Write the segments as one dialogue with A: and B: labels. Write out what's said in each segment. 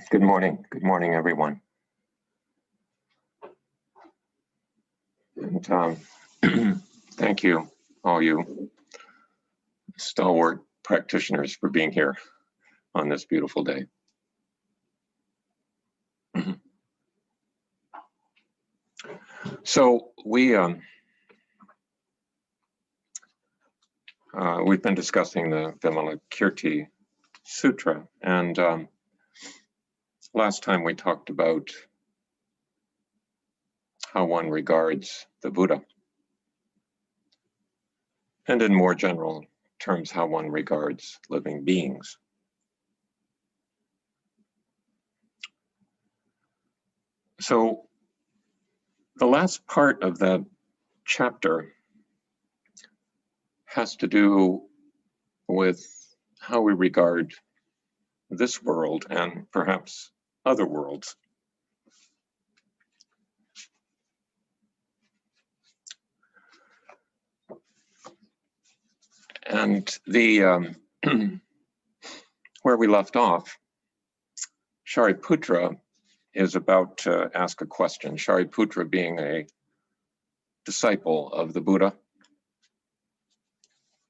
A: Good morning. Good morning, everyone. And thank you, all you stalwart practitioners, for being here on this beautiful day. So we've been discussing the Vimalakirti Sutra, and last time we talked about how one regards the Buddha, and in more general terms, how one regards living beings. So the last part of that chapter has to do with how we regard this world and perhaps other worlds. And the where we left off, Shariputra is about to ask a question. Shariputra being a disciple of the Buddha,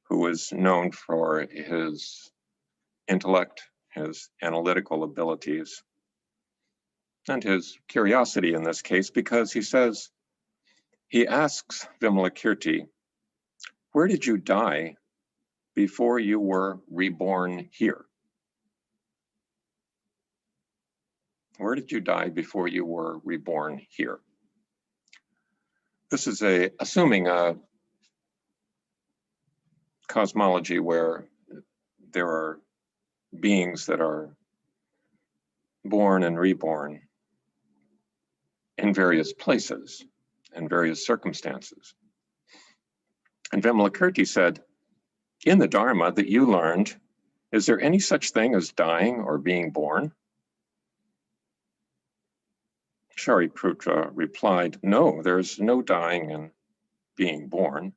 A: who was known for his intellect, his analytical abilities, and his curiosity in this case, because he asks Vimalakirti, where did you die before you were reborn here? Where did you die before you were reborn here? This is assuming a cosmology where there are beings that are born and reborn in various places and various circumstances. And Vimalakirti said, in the Dharma that you learned, is there any such thing as dying or being born? Shariputra replied, no, there's no dying and being born.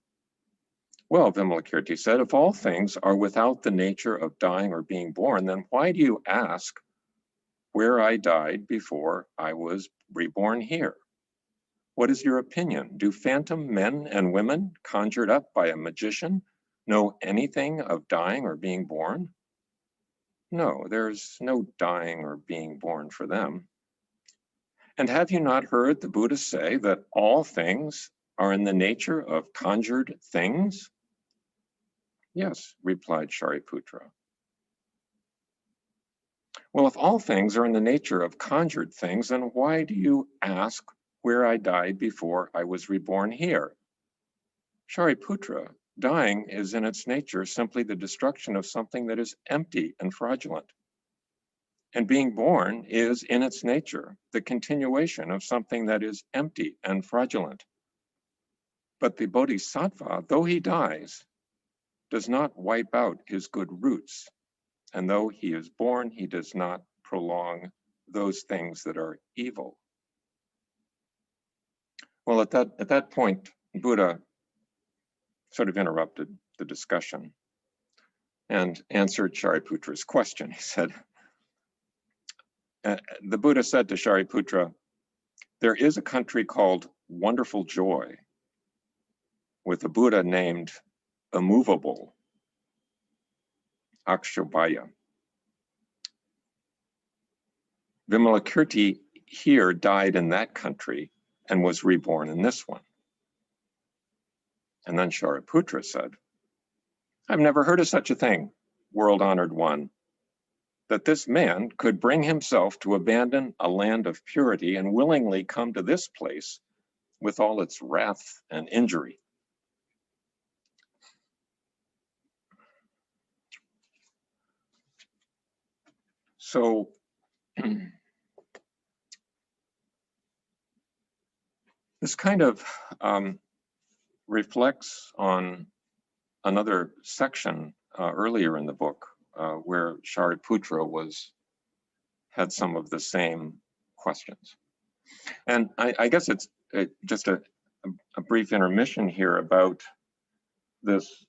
A: Well, Vimalakirti said, if all things are without the nature of dying or being born, then why do you ask where I died before I was reborn here? What is your opinion? Do phantom men and women conjured up by a magician know anything of dying or being born? No, there's no dying or being born for them. And have you not heard the Buddha say that all things are in the nature of conjured things? Yes, replied Shariputra. Well, if all things are in the nature of conjured things, then why do you ask where I died before I was reborn here? Shariputra, dying is in its nature simply the destruction of something that is empty and fraudulent. And being born is in its nature the continuation of something that is empty and fraudulent. But the bodhisattva, though he dies, does not wipe out his good roots. And though he is born, he does not prolong those things that are evil. Well, at that point, Buddha sort of interrupted the discussion and answered Shariputra's question. He said, the Buddha said to Shariputra, there is a country called Wonderful Joy with a Buddha named Immovable, Akshobhya. Vimalakirti here died in that country and was reborn in this one. And then Shariputra said, I've never heard of such a thing, world-honored one, that this man could bring himself to abandon a land of purity and willingly come to this place with all its wrath and injury. So this kind of reflects on another section earlier in the book where Shariputra had some of the same questions. And I guess it's just a brief intermission here about this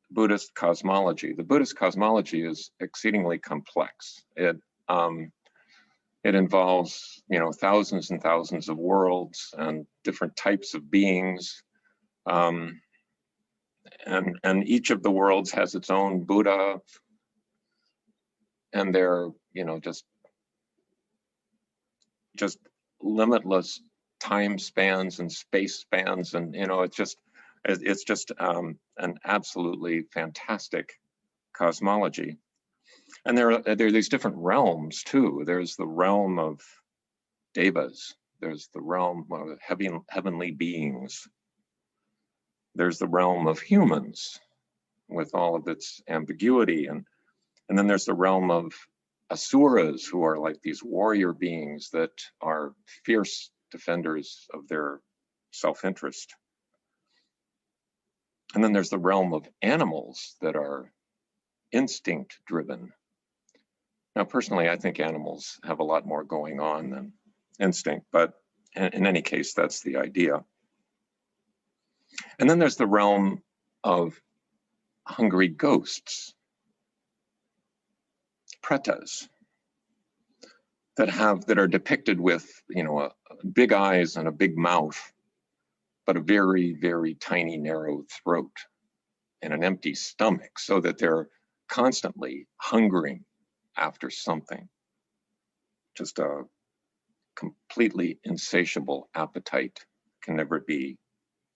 A: Buddhist cosmology. The Buddhist cosmology is exceedingly complex. It It involves, thousands and thousands of worlds and different types of beings. And each of the worlds has its own Buddha, and they're, just limitless time spans and space spans, and it's just an absolutely fantastic cosmology. And there are these different realms too. There's the realm of devas. There's the realm of heavenly beings. There's the realm of humans with all of its ambiguity, and then there's the realm of asuras, who are like these warrior beings that are fierce defenders of their self-interest. And then there's the realm of animals that are instinct driven. Now, personally, I think animals have a lot more going on than instinct, but in any case, that's the idea. And then there's the realm of hungry ghosts, pretas, that are depicted with, big eyes and a big mouth, but a very, very tiny, narrow throat and an empty stomach, so that they're constantly hungering after something. Just a completely insatiable appetite, can never be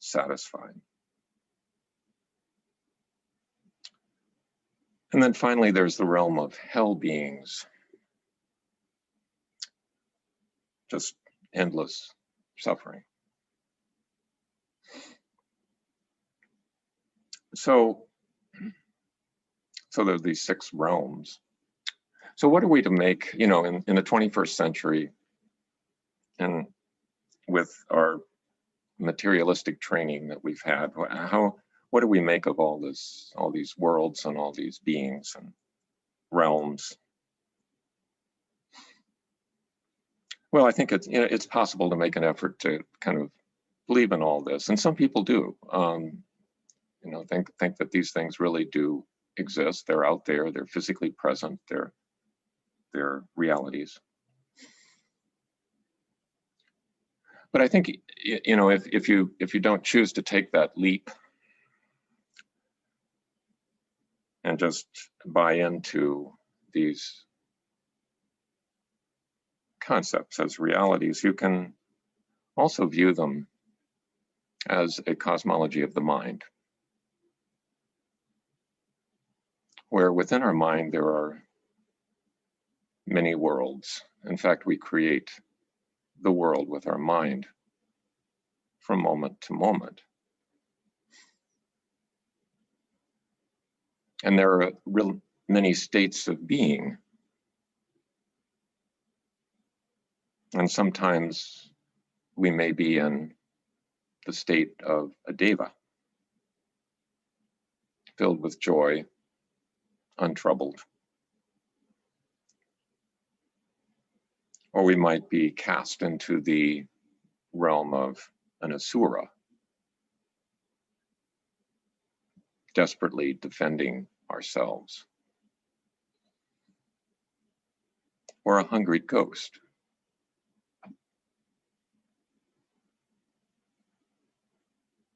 A: satisfied. And then finally, there's the realm of hell beings. Just endless suffering. So there's these 6 realms. So what are we to make, in the 21st century, and with our materialistic training that we've had, what do we make of all these worlds and all these beings and realms? Well, I think it's possible to make an effort to kind of believe in all this, and some people do. Think that these things really do exist. They're out there. They're physically present. They're realities. But I think if you don't choose to take that leap and just buy into these concepts as realities, you can also view them as a cosmology of the mind, where within our mind there are many worlds. In fact, we create the world with our mind from moment to moment. And there are many states of being. And sometimes we may be in the state of a deva, filled with joy, untroubled. Or we might be cast into the realm of an asura, desperately defending ourselves. Or a hungry ghost.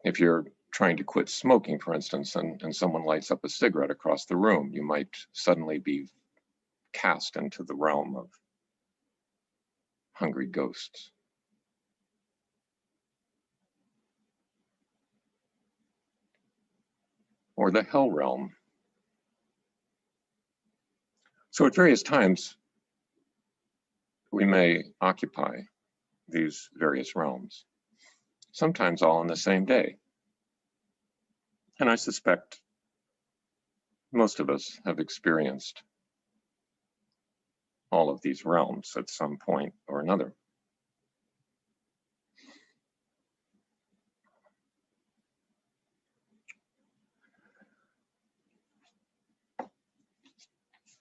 A: If you're trying to quit smoking, for instance, and someone lights up a cigarette across the room, you might suddenly be cast into the realm of hungry ghosts. Or the hell realm. So at various times, we may occupy these various realms, sometimes all in the same day. And I suspect most of us have experienced all of these realms at some point or another.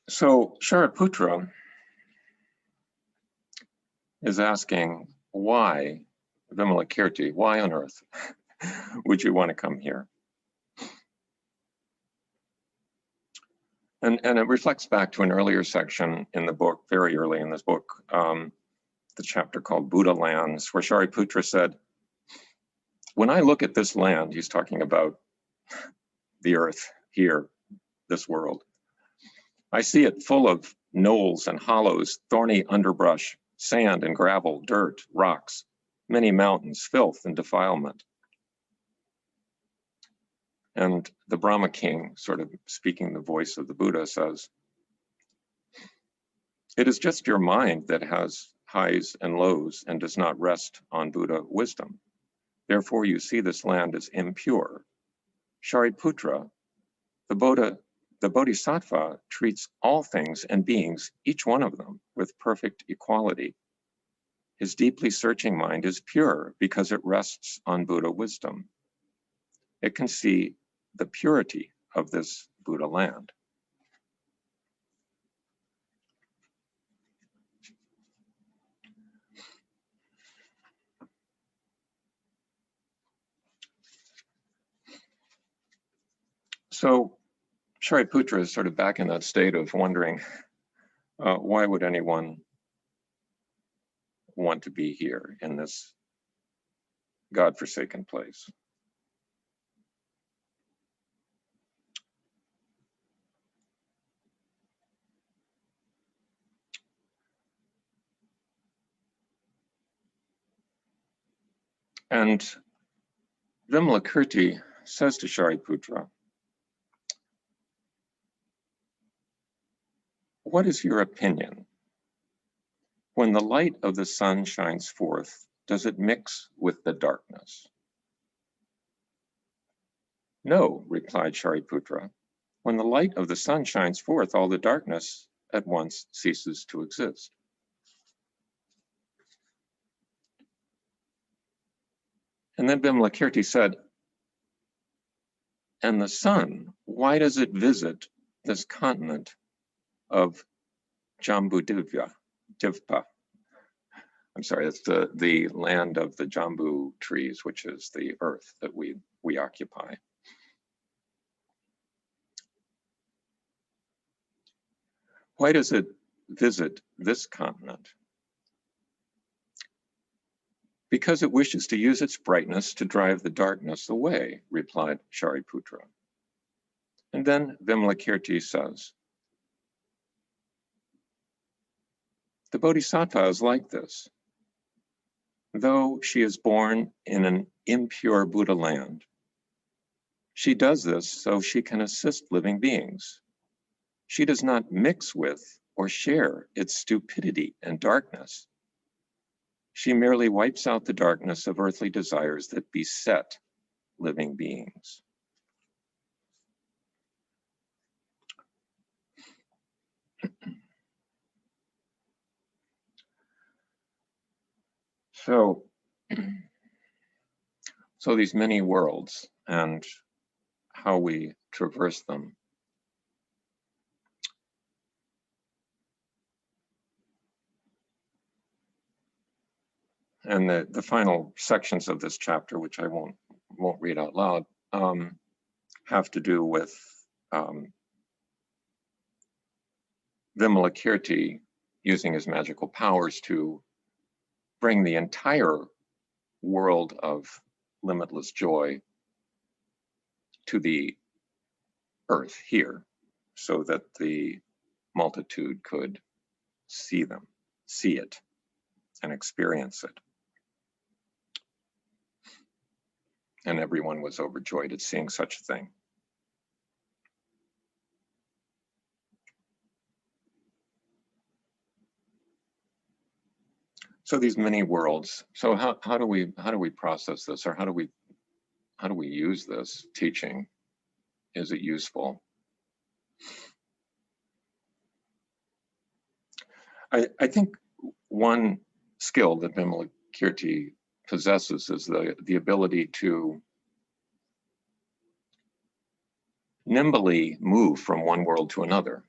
A: So Shariputra is asking, why, Vimalakirti, why on earth would you want to come here? And it reflects back to an earlier section in the book, very early in this book, the chapter called Buddha Lands, where Shariputra said, when I look at this land, he's talking about the earth here, this world, I see it full of knolls and hollows, thorny underbrush, sand and gravel, dirt, rocks, many mountains, filth and defilement. And the Brahma King, sort of speaking the voice of the Buddha, says, it is just your mind that has highs and lows and does not rest on Buddha wisdom. Therefore, you see this land as impure. Shariputra, the Bodhisattva treats all things and beings, each one of them, with perfect equality. His deeply searching mind is pure because it rests on Buddha wisdom. It can see the purity of this Buddha land. So Shariputra is sort of back in that state of wondering, why would anyone want to be here in this God-forsaken place? And Vimalakirti says to Shariputra, what is your opinion? When the light of the sun shines forth, does it mix with the darkness? No, replied Shariputra. When the light of the sun shines forth, all the darkness at once ceases to exist. And then Vimalakirti said, and the sun, why does it visit this continent of Jambudivpa? I'm sorry, it's the land of the jambu trees, which is the earth that we occupy. Why does it visit this continent? Because it wishes to use its brightness to drive the darkness away, replied Shariputra. And then Vimalakirti says, the Bodhisattva is like this. Though she is born in an impure Buddha land, she does this so she can assist living beings. She does not mix with or share its stupidity and darkness. She merely wipes out the darkness of earthly desires that beset living beings. So these many worlds and how we traverse them. And the final sections of this chapter, which I won't read out loud, have to do with Vimalakirti using his magical powers to bring the entire world of limitless joy to the earth here, so that the multitude could see it, and experience it. And everyone was overjoyed at seeing such a thing. So these many worlds. So how do we process this, or how do we use this teaching? Is it useful? I think one skill that Vimalakirti possesses is the ability to nimbly move from one world to another.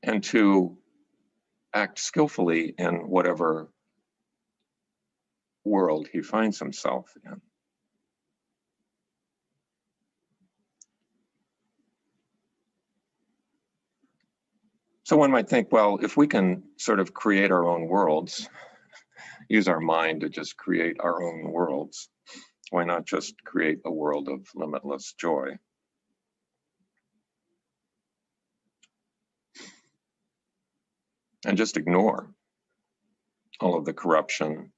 A: And to act skillfully in whatever world he finds himself in. So one might think, well, if we can sort of create our own worlds, use our mind to just create our own worlds, why not just create a world of limitless joy? And just ignore all of the corruption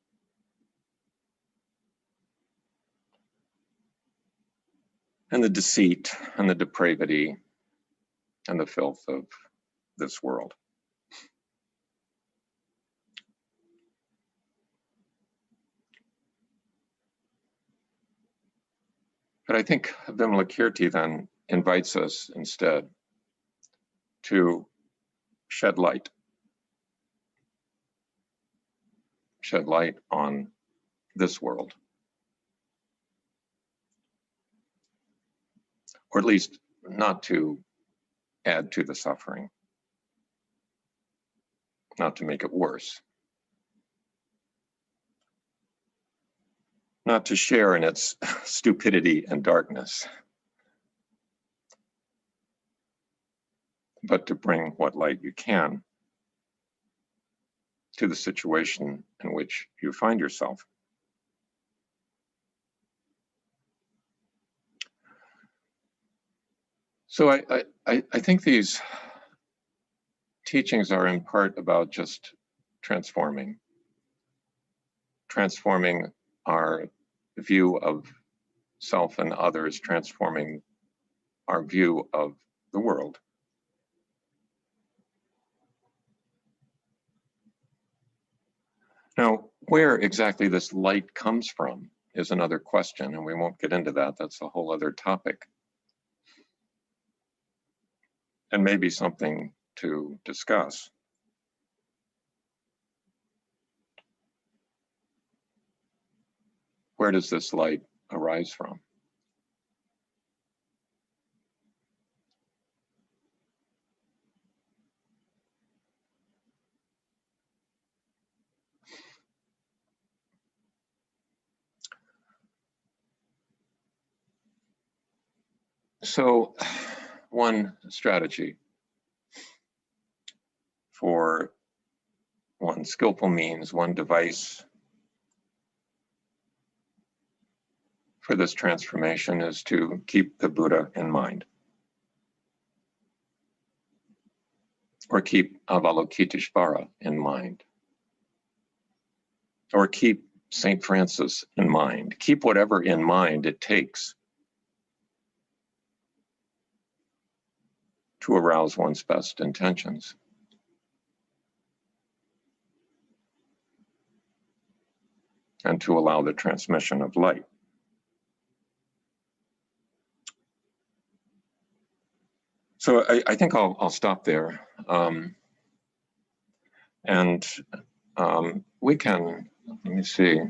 A: and the deceit and the depravity and the filth of this world. But I think Vimalakirti then invites us instead to shed light on this world, or at least not to add to the suffering, not to make it worse, not to share in its stupidity and darkness, but to bring what light you can to the situation in which you find yourself. So I think these teachings are in part about just transforming our view of self and others, transforming our view of the world. Now, where exactly this light comes from is another question, and we won't get into that. That's a whole other topic. And maybe something to discuss. Where does this light arise from? So one strategy for one skillful means, one device for this transformation is to keep the Buddha in mind, or keep Avalokiteshvara in mind, or keep St. Francis in mind. Keep whatever in mind it takes to arouse one's best intentions. And to allow the transmission of light. So I think I'll stop there. And we can, let me see.